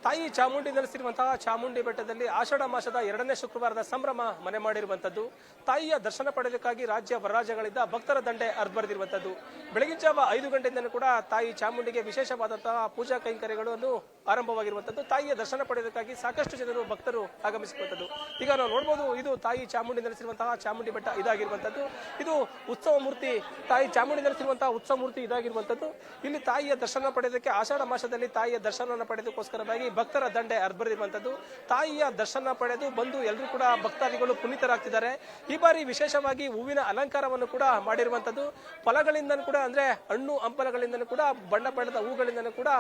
ತಾಯಿ ಚಾಮುಂಡಿ ನೆಲೆಸಿರುವಂತಹ ಚಾಮುಂಡಿ ಬೆಟ್ಟದಲ್ಲಿ ಆಷಾಢ ಮಾಸದ 2ನೇ ಶುಕ್ರವಾರದ ಸಂಭ್ರಮ ಮನೆ ಮಾಡಿರುವಂತದ್ದು. ತಾಯಿಯ ದರ್ಶನ ಪಡೆಯೋದಕ್ಕಾಗಿ ರಾಜ್ಯ ಹೊರರಾಜ್ಯಗಳಿಂದ ಭಕ್ತರ ದಂಡೆ ಹರಿದುಬರ್ದಿರುವಂತದ್ದು. ಬೆಳಗಿನ ಜಾವ 5 ಗಂಟೆಯಿಂದಲೂ ಕೂಡ ತಾಯಿ ಚಾಮುಂಡಿಗೆ ವಿಶೇಷವಾದಂತಹ ಪೂಜಾ ಕೈಂಕರ್ಯಗಳನ್ನು ಆರಂಭವಾಗಿರುವಂತದ್ದು. ತಾಯಿಯ ದರ್ಶನ ಪಡೆಯೋದಕ್ಕಾಗಿ ಸಾಕಷ್ಟು ಜನರು ಭಕ್ತರು ಆಗಮಿಸಿರುವಂತದ್ದು. ಈಗ ನಾವು ನೋಡಬಹುದು, ಇದು ತಾಯಿ ಚಾಮುಂಡಿ ನೆಲೆಸಿರುವಂತಹ ಚಾಮುಂಡಿ ಬೆಟ್ಟ ಇದಾಗಿರುವಂತದ್ದು. ಇದು ಉತ್ಸವ ಮೂರ್ತಿ, ತಾಯಿ ಚಾಮುಂಡಿ ನೆಲೆಸಿರುವಂತಹ ಉತ್ಸವ ಮೂರ್ತಿ ಇದಾಗಿರುವಂತದ್ದು. ಇಲ್ಲಿ ತಾಯಿಯ ದರ್ಶನ ಪಡೆಯೋದಕ್ಕೆ ಆಷಾಢ ಮಾಸದಲ್ಲಿ ತಾಯಿಯ ದರ್ಶನವನ್ನು ಪಡೆಯೋದಕ್ಕೋಸ್ಕರವಾಗಿ ಭಕ್ತರ ದಂಡೆ ಹರಿದುಬರ್ದಿರುವಂತದ್ದು. ತಾಯಿಯ ದರ್ಶನ ಪಡೆದು ಬಂದು ಎಲ್ಲರೂ ಕೂಡ ಭಕ್ತಾದಿಗಳು ಪುನೀತರಾಗ್ತಿದ್ದಾರೆ. ಈ ಬಾರಿ ವಿಶೇಷವಾಗಿ ಹೂವಿನ ಅಲಂಕಾರವನ್ನು ಕೂಡ ಮಾಡಿರುವಂತದ್ದು. ಫಲಗಳಿಂದನೂ ಕೂಡ ಅಂದ್ರೆ ಹಣ್ಣು ಹಂಪಲಗಳಿಂದನೂ ಕೂಡ ಬಣ್ಣ ಬಣ್ಣದ ಹೂಗಳಿಂದನೂ ಕೂಡ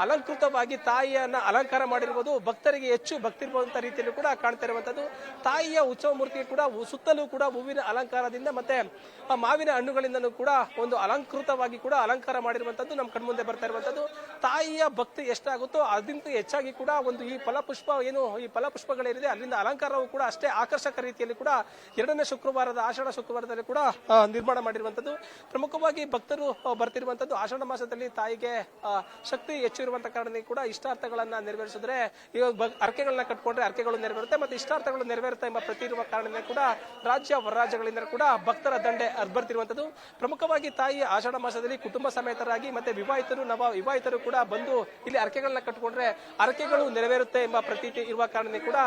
ಅಲಂಕೃತವಾಗಿ ತಾಯಿಯನ್ನ ಅಲಂಕಾರ ಮಾಡಿರುವುದು ಭಕ್ತರಿಗೆ ಹೆಚ್ಚು ಭಕ್ತಿ ಇರುವಂತಹ ರೀತಿಯಲ್ಲಿ ಕೂಡ ಕಾಣ್ತಾ ಇರುವಂತದ್ದು. ತಾಯಿಯ ಉತ್ಸವ ಮೂರ್ತಿಗೆ ಕೂಡ ಸುತ್ತಲೂ ಕೂಡ ಹೂವಿನ ಅಲಂಕಾರದಿಂದ ಮತ್ತೆ ಮಾವಿನ ಹಣ್ಣುಗಳಿಂದನೂ ಕೂಡ ಒಂದು ಅಲಂಕೃತವಾಗಿ ಕೂಡ ಅಲಂಕಾರ ಮಾಡಿರುವಂತದ್ದು ನಮ್ಮ ಕಣ್ಮುಂದೆ ಬರ್ತಾ ಇರುವಂತದ್ದು. ತಾಯಿಯ ಭಕ್ತಿ ಎಷ್ಟಾಗುತ್ತೋ ಅದಕ್ಕಿಂತ ಹೆಚ್ಚಾಗಿ ಕೂಡ ಒಂದು ಈ ಫಲಪುಷ್ಪ ಈ ಫಲಪುಷ್ಪಗಳೇನಿದೆ ಅಲ್ಲಿಂದ ಅಲಂಕಾರವು ಕೂಡ ಅಷ್ಟೇ ಆಕರ್ಷಕ ರೀತಿಯಲ್ಲಿ ಕೂಡ 2ನೇ ಶುಕ್ರವಾರದ ಆಷಾಢ ಶುಕ್ರವಾರದಲ್ಲಿ ಕೂಡ ನಿರ್ಮಾಣ ಮಾಡಿರುವಂತದ್ದು. ಪ್ರಮುಖವಾಗಿ ಭಕ್ತರು ಬರ್ತಿರುವಂತದ್ದು. ಆಷಾಢ ಮಾಸದಲ್ಲಿ ತಾಯಿಗೆ ಶಕ್ತಿ ಹೆಚ್ಚು ಇರುವಂತಹ ಕಾರಣಕ್ಕೆ ಕೂಡ ಇಷ್ಟಾರ್ಥಗಳನ್ನ ನೆರವೇರಿಸಿದ್ರೆ, ಇವಾಗ ಅರ್ಕೆಗಳನ್ನ ಕಟ್ಕೊಂಡ್ರೆ ಅರ್ಕೆಗಳು ನೆರವೇರುತ್ತೆ ಮತ್ತೆ ಇಷ್ಟಾರ್ಥಗಳು ನೆರವೇರುತ್ತೆ ಎಂಬ ಪ್ರತಿ ಇರುವ ಕಾರಣದಿಂದ ಕೂಡ ರಾಜ್ಯ ಹೊರರಾಜ್ಯಗಳಿಂದ ಕೂಡ ಭಕ್ತರ ದಂಡೆ ಹರಿದುಬರ್ತಿರುವಂತದ್ದು. ಪ್ರಮುಖವಾಗಿ ತಾಯಿ ಆಷಾಢ ಮಾಸದಲ್ಲಿ ಕುಟುಂಬ ಸಮೇತರಾಗಿ ಮತ್ತೆ ವಿವಾಹಿತರು ನವ ವಿವಾಹಿತರು ಕೂಡ ಬಂದು ಇಲ್ಲಿ ಅರ್ಕೆಗಳನ್ನ ಕಟ್ಕೊಂಡ್ರೆ ಅರ್ಕೆಗಳು ನೆರವೇರುತ್ತೆ ಎಂಬ ಪ್ರತೀತಿ ಇರುವ ಕಾರಣದಿಂದ ಕೂಡ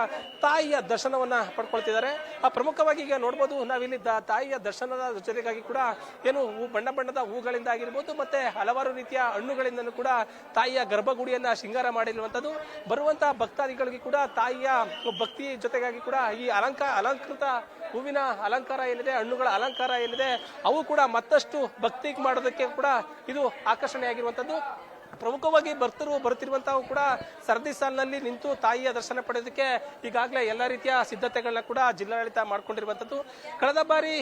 ತಾಯಿಯ ದರ್ಶನವನ್ನ ಪಡ್ಕೊಳ್ತಿದ್ದಾರೆ. ಪ್ರಮುಖವಾಗಿ ಈಗ ನೋಡಬಹುದು, ನಾವಿಲ್ಲಿ ತಾಯಿಯ ದರ್ಶನದ ಜೊತೆಗಾಗಿ ಕೂಡ ಏನು ಬಣ್ಣ ಬಣ್ಣದ ಹೂಗಳಿಂದ ಆಗಿರ್ಬೋದು ಮತ್ತೆ ಹಲವಾರು ರೀತಿಯ ಹಣ್ಣುಗಳಿಂದಲೂ ಕೂಡ ತಾಯಿಯ ಗರ್ಭಗುಡಿಯನ್ನ ಶೃಂಗಾರ ಮಾಡಿರುವಂತದ್ದು. ಬರುವಂತಹ ಭಕ್ತಾದಿಗಳಿಗೆ ಕೂಡ ತಾಯಿಯ ಭಕ್ತಿ ಜೊತೆಗಾಗಿ ಕೂಡ ಈ ಅಲಂಕೃತ ಹೂವಿನ ಅಲಂಕಾರ ಏನಿದೆ, ಹಣ್ಣುಗಳ ಅಲಂಕಾರ ಏನಿದೆ, ಅವು ಕೂಡ ಮತ್ತಷ್ಟು ಭಕ್ತಿ ಮಾಡೋದಕ್ಕೆ ಕೂಡ ಇದು ಆಕರ್ಷಣೆಯಾಗಿರುವಂತದ್ದು. ಪ್ರಮುಖವಾಗಿ ಭಕ್ತರು ಬರುತ್ತಿರುವಂತಹ ಕೂಡ ಸರದಿ ಸಾಲಿನಲ್ಲಿ ನಿಂತು ತಾಯಿಯ ದರ್ಶನ ಪಡೆಯೋದಕ್ಕೆ ಈಗಾಗಲೇ ಎಲ್ಲ ರೀತಿಯ ಸಿದ್ಧತೆಗಳನ್ನ ಕೂಡ ಜಿಲ್ಲಾಡಳಿತ ಮಾಡ್ಕೊಂಡಿರುವಂತದ್ದು. ಕಳೆದ ಬಾರಿ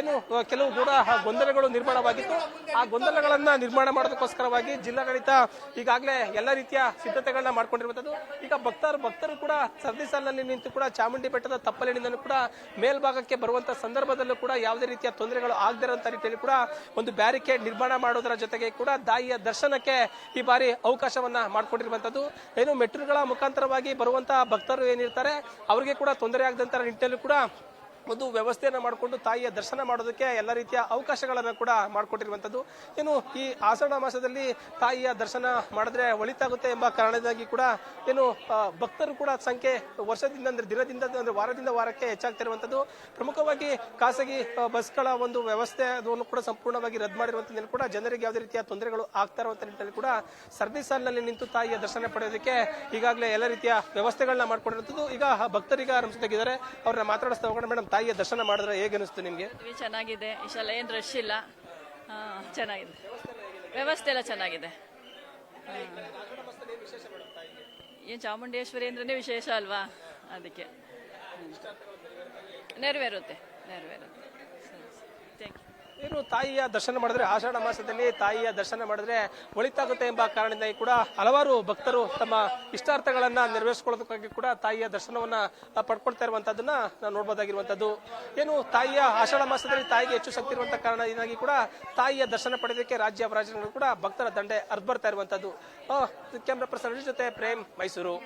ಏನು ಕೆಲವು ಕೂಡ ಗೊಂದಲಗಳು ನಿರ್ಮಾಣವಾಗಿತ್ತು. ಆ ಗೊಂದಲಗಳನ್ನ ನಿರ್ಮಾಣ ಮಾಡೋದಕ್ಕೋಸ್ಕರವಾಗಿ ಜಿಲ್ಲಾಡಳಿತ ಈಗಾಗಲೇ ಎಲ್ಲ ರೀತಿಯ ಸಿದ್ಧತೆಗಳನ್ನ ಮಾಡ್ಕೊಂಡಿರುವಂತದ್ದು. ಈಗ ಭಕ್ತರು ಕೂಡ ಸರದಿ ಸಾಲಿನಲ್ಲಿ ನಿಂತು ಕೂಡ ಚಾಮುಂಡಿ ಬೆಟ್ಟದ ತಪ್ಪಲಿನಿಂದ ಕೂಡ ಮೇಲ್ಭಾಗಕ್ಕೆ ಬರುವಂತಹ ಸಂದರ್ಭದಲ್ಲೂ ಕೂಡ ಯಾವುದೇ ರೀತಿಯ ತೊಂದರೆಗಳು ಆಗದೇ ಇರುವಂತಹ ರೀತಿಯಲ್ಲಿ ಕೂಡ ಒಂದು ಬ್ಯಾರಿಕೇಡ್ ನಿರ್ಮಾಣ ಮಾಡೋದರ ಜೊತೆಗೆ ಕೂಡ ತಾಯಿಯ ದರ್ಶನಕ್ಕೆ ಈ ಬಾರಿ ಅವಕಾಶವನ್ನ ಮಾಡಿಕೊಂಡಿರುವಂತದ್ದು. ಏನು ಮೆಟ್ರೋಗಳ ಮುಖಾಂತರವಾಗಿ ಬರುವಂತಹ ಭಕ್ತರು ಏನಿರ್ತಾರೆ ಅವರಿಗೆ ಕೂಡ ತೊಂದರೆ ಆಗದಂತ ನಿಟ್ಟಿನಲ್ಲಿ ಕೂಡ ಒಂದು ವ್ಯವಸ್ಥೆಯನ್ನ ಮಾಡಿಕೊಂಡು ತಾಯಿಯ ದರ್ಶನ ಮಾಡೋದಕ್ಕೆ ಎಲ್ಲ ರೀತಿಯ ಅವಕಾಶಗಳನ್ನ ಕೂಡ ಮಾಡಿಕೊಟ್ಟಿರುವಂತದ್ದು. ಏನು ಈ ಆಷಾಢ ಮಾಸದಲ್ಲಿ ತಾಯಿಯ ದರ್ಶನ ಮಾಡಿದ್ರೆ ಒಳಿತಾಗುತ್ತೆ ಎಂಬ ಕಾರಣಕ್ಕಾಗಿ ಕೂಡ ಏನು ಭಕ್ತರು ಕೂಡ ಸಂಖ್ಯೆ ವರ್ಷದಿಂದ ಅಂದ್ರೆ ದಿನದಿಂದ ಅಂದ್ರೆ ವಾರದಿಂದ ವಾರಕ್ಕೆ ಹೆಚ್ಚಾಗ್ತಿರುವಂತದ್ದು. ಪ್ರಮುಖವಾಗಿ ಖಾಸಗಿ ಬಸ್ಗಳ ಒಂದು ವ್ಯವಸ್ಥೆ ಅದನ್ನು ಕೂಡ ಸಂಪೂರ್ಣವಾಗಿ ರದ್ದು ಮಾಡಿರುವಂತದ್ದು ಕೂಡ ಜನರಿಗೆ ಯಾವುದೇ ರೀತಿಯ ತೊಂದರೆಗಳು ಆಗ್ತಾ ಇರುವಂತ ನಿಟ್ಟಿನಲ್ಲಿ ಕೂಡ ಸರದಿ ಸಾಲಿನಲ್ಲಿ ನಿಂತು ತಾಯಿಯ ದರ್ಶನ ಪಡೆಯೋದಕ್ಕೆ ಈಗಾಗಲೇ ಎಲ್ಲ ರೀತಿಯ ವ್ಯವಸ್ಥೆಗಳನ್ನ ಮಾಡ್ಕೊಂಡಿರುವಂತದ್ದು. ಈಗ ಭಕ್ತರಿಗೆ ಆರಂಭಿಸಿದ್ದಾರೆ, ಅವ್ರನ್ನ ಮಾತಾಡಿಸ್ತಾ ಹೋಗೋಣ. ಮೇಡಮ್, ತಾಯಿಯ ದರ್ಶನ ಮಾಡಿದ್ರೆ ಹೇಗೆ ಅನಿಸ್ತು ನಿಮ್ಗೆ? ಚೆನ್ನಾಗಿದೆ. ಈ ಸಲ ಏನ್ ರಶ್ ಇಲ್ಲ, ಚೆನ್ನಾಗಿದೆ. ವ್ಯವಸ್ಥೆ ಎಲ್ಲ ಚೆನ್ನಾಗಿದೆ. ಏನ್ ಚಾಮುಂಡೇಶ್ವರಿ ಅಂದ್ರೆ ವಿಶೇಷ ಅಲ್ವಾ, ಅದಕ್ಕೆ ನೆರವೇರುತ್ತೆ. Thank you. ಏನು ತಾಯಿಯ ದರ್ಶನ ಮಾಡಿದ್ರೆ ಆಷಾಢ ಮಾಸದಲ್ಲಿ ತಾಯಿಯ ದರ್ಶನ ಮಾಡಿದ್ರೆ ಒಳಿತಾಗುತ್ತೆ ಎಂಬ ಕಾರಣದಿಂದ ಕೂಡ ಹಲವಾರು ಭಕ್ತರು ತಮ್ಮ ಇಷ್ಟಾರ್ಥಗಳನ್ನ ನೆರವೇರಿಸಿಕೊಳ್ಳೋದಕ್ಕಾಗಿ ಕೂಡ ತಾಯಿಯ ದರ್ಶನವನ್ನ ಪಡ್ಕೊಳ್ತಾ ಇರುವಂತದ್ದನ್ನ ನಾವು ನೋಡಬಹುದಾಗಿರುವಂತದ್ದು. ಏನು ತಾಯಿಯ ಆಷಾಢ ಮಾಸದಲ್ಲಿ ತಾಯಿಗೆ ಹೆಚ್ಚು ಶಕ್ತಿ ಇರುವಂತಹ ಕಾರಣದಿಂದಾಗಿ ಕೂಡ ತಾಯಿಯ ದರ್ಶನ ಪಡೆಯೋದಕ್ಕೆ ರಾಜ್ಯ ರಾಜ್ಯಗಳು ಕೂಡ ಭಕ್ತರ ದಂಡೆ ಹರಿದುಬರ್ತಾ ಇರುವಂತದ್ದು. ಕ್ಯಾಮ್ರಾ ಪರ್ಸನ್ ಜೊತೆ ಪ್ರೇಮ್, ಮೈಸೂರು.